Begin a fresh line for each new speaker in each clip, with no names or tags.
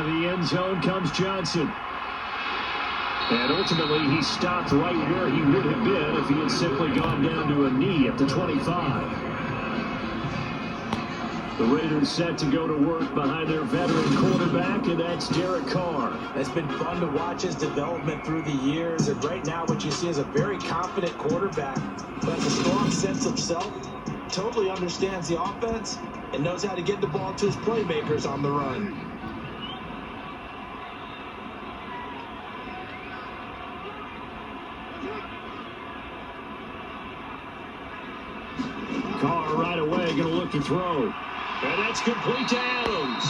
the end zone comes Johnson. And ultimately, he stopped right where he would have been if he had simply gone down to a knee at the 25. The Raiders set to go to work behind their veteran quarterback, and that's Derek Carr.
It's been fun to watch his development through the years, and right now what you see is a very confident quarterback who has a strong sense of self, totally understands the offense, and knows how to get the ball to his playmakers on the run.
Carr right away going to look to throw. And that's complete to Adams.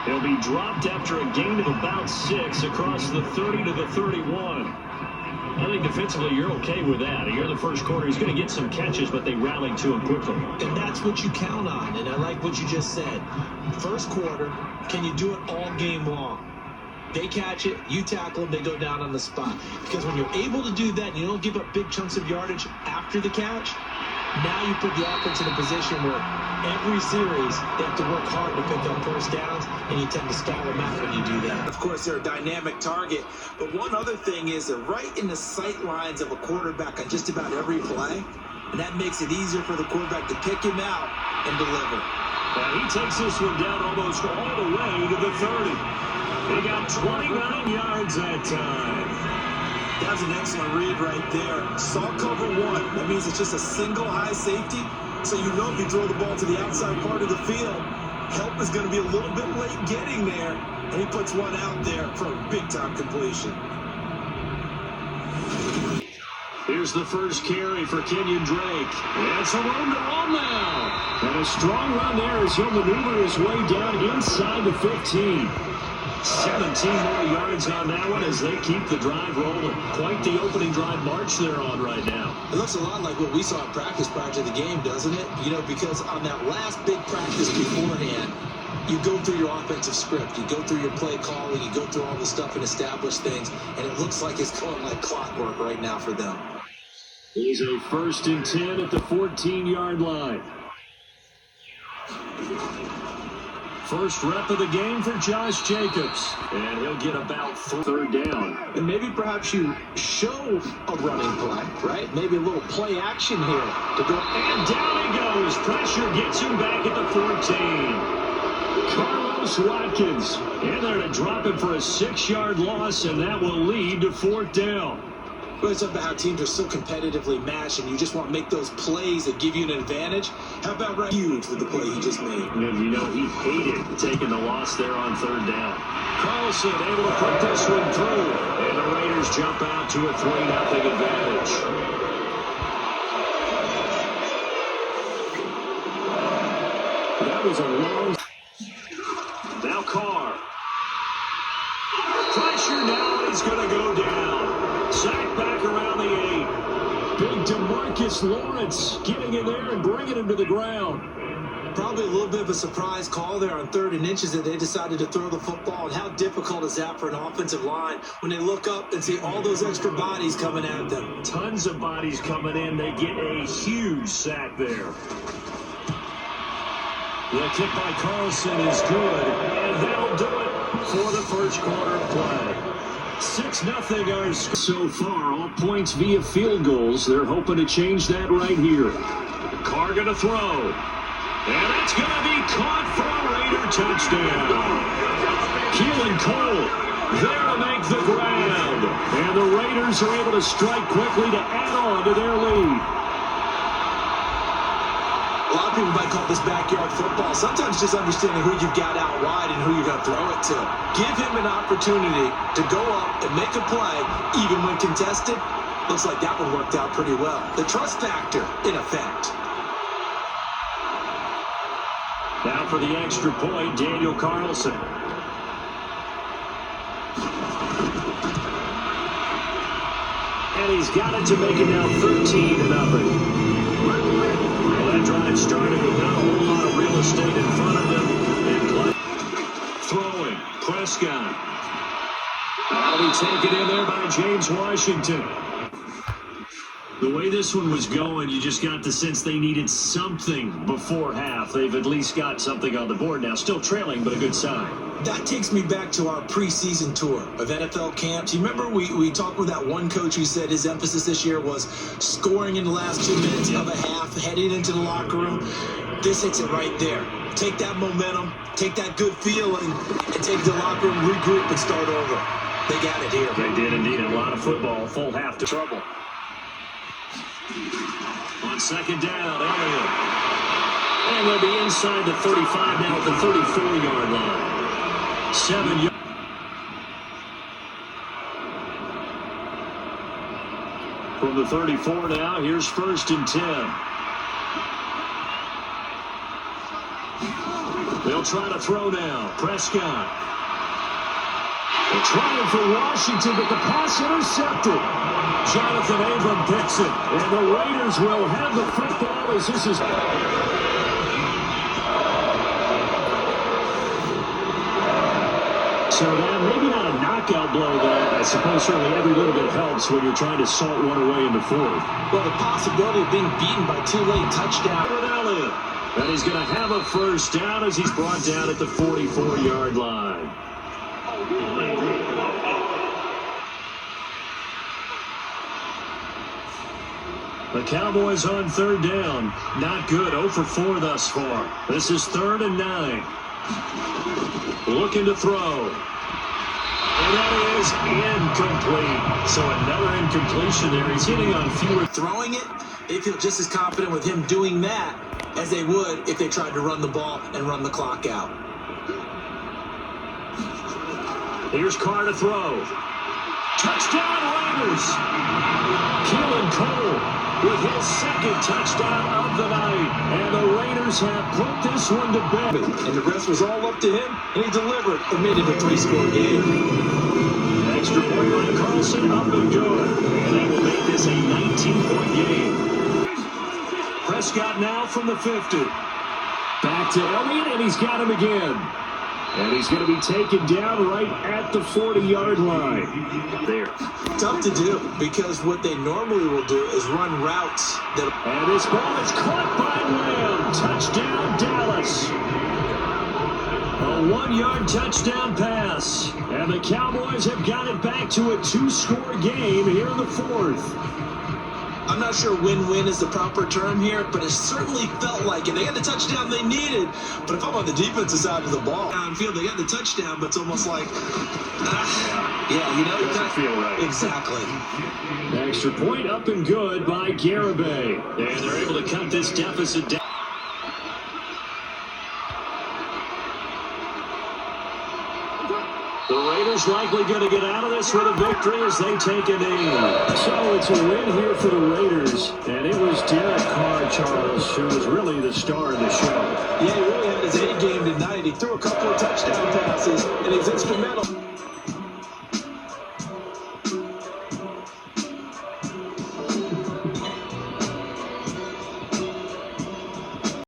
He'll be dropped after a gain of about 6 across the 30 to the 31. I think defensively you're okay with that. Here in the first quarter, he's going to get some catches, but they rallied to him quickly.
And that's what you count on, and I like what you just said. First quarter, can you do it all game long? They catch it, you tackle them, they go down on the spot. Because when you're able to do that and you don't give up big chunks of yardage after the catch, now you put the offense in a position where every series they have to work hard to pick up first downs, and you tend to stall them out when you do that.
Of course, they're a dynamic target, but one other thing is they're right in the sight lines of a quarterback on just about every play, and that makes it easier for the quarterback to pick him out and deliver.
And he takes this one down almost all the way to the 30. He got 29 yards that time.
That was an excellent read right there. Saw cover one. That means it's just a single high safety. So you know if you throw the ball to the outside part of the field, help is going to be a little bit late getting there. And he puts one out there for a big-time completion.
Here's the first carry for Kenyon Drake. It's a run to run now. And a strong run there as he'll maneuver his way down inside the 15. 17 more yards on that one as they keep the drive rolling. Quite the opening drive march they're on right now.
It looks a lot like what we saw in practice prior to the game, doesn't it? You know, because on that last big practice beforehand, you go through your offensive script, you go through your play calling, you go through all the stuff and establish things, and it looks like it's going like clockwork right now for them.
He's a 1st and 10 at the 14-yard line. First rep of the game for Josh Jacobs. And he'll get about 3rd down.
And maybe perhaps you show a running play, right? Maybe a little play action here to go.
And down he goes. Pressure gets him back at the 14. Carlos Watkins in there to drop him for a 6-yard loss, and that will lead to 4th down.
Well, it's about how teams are so competitively matched, and you just want to make those plays that give you an advantage. How about right huge with the play he just made?
And you know, he hated taking the loss there on 3rd down. Carlson able to put this one through, and the Raiders jump out to a 3-0 advantage. That was a long. Now Carr. Pressure now, he's going to go down. Sack back around the 8. Big DeMarcus Lawrence getting in there and bringing him to the ground.
Probably a little bit of a surprise call there on 3rd and inches that they decided to throw the football. And how difficult is that for an offensive line when they look up and see all those extra bodies coming at them?
Tons of bodies coming in. They get a huge sack there. The kick by Carlson is good, and that'll do it for the first quarter of play. 6-0 our score so far. All points via field goals. They're hoping to change that right here. Carr going to throw. And it's going to be caught for a Raider touchdown. Keelan Cole there to make the grab. And the Raiders are able to strike quickly to add on to their lead.
A lot of people might call this backyard football. Sometimes just understanding who you've got out wide and who you're going to throw it to. Give him an opportunity to go up and make a play, even when contested. Looks like that one worked out pretty well. The trust factor in effect.
Now for the extra point, Daniel Carlson. And he's got it to make it now 13-0. That drive started with not a whole lot of real estate in front of them. And throwing, Prescott. That'll be taken in there by James Washington. The way this one was going, you just got the sense they needed something before half. They've at least got something on the board now. Still trailing, but a good sign.
That takes me back to our preseason tour of NFL camps. You remember we talked with that one coach who said his emphasis this year was scoring in the last 2 minutes of a half, heading into the locker room. This hits it right there. Take that momentum, take that good feeling, and take the locker room, regroup, and start over. They got it here.
They did indeed. A lot of football, full half to trouble. On second down, Elliott. And they'll be inside the 35 now at the 34-yard line. 7 yards. From the 34 now, here's 1st and 10. They'll try to throw now. Prescott. They're trying for Washington, but the pass intercepted. Jonathan Abram picks it, and the Raiders will have the football as this is... So that maybe not a knockout blow, but I suppose certainly every little bit helps when you're trying to salt one away in the fourth.
Well, the possibility of being beaten by 2 late touchdowns.
Elliott. And he's going to have a first down as he's brought down at the 44-yard line. The Cowboys on 3rd down. Not good. 0 for 4 thus far. This is 3rd and 9. Looking to throw. And that is incomplete. So another incompletion there. He's hitting on fewer.
Throwing it, they feel just as confident with him doing that as they would if they tried to run the ball and run the clock out.
Here's Carr to throw. Touchdown Raiders! Keelan Cole with his 2nd touchdown of the night. And the Raiders have put this one to bed.
And the rest was all up to him, and he delivered and made it a 3-score game.
Extra point by Carlson, up and good. And that will make this a 19-point game. Prescott now from the 50. Back to Elliott, and he's got him again. And he's going to be taken down right at the 40-yard line. There.
Tough to do, because what they normally will do is run routes.
And this ball is caught by Lamb. Touchdown, Dallas. A 1-yard touchdown pass. And the Cowboys have got it back to a 2-score game here in the 4th.
I'm not sure win-win is the proper term here, but it certainly felt like it. They got the touchdown they needed, but if I'm on the defensive side of the ball, downfield, they got the touchdown, but it's almost like, yeah, you know,
it doesn't feel right.
Exactly.
Extra point up and good by Garibay. And they're able to cut this deficit down. The Raiders likely going to get out of this with a victory as they take a knee. So it's a win here for the Raiders. And it was Derek Carr, Charles, who was really the star of the show.
Yeah, he really had his A game tonight. He threw a couple of touchdown passes, and he's instrumental.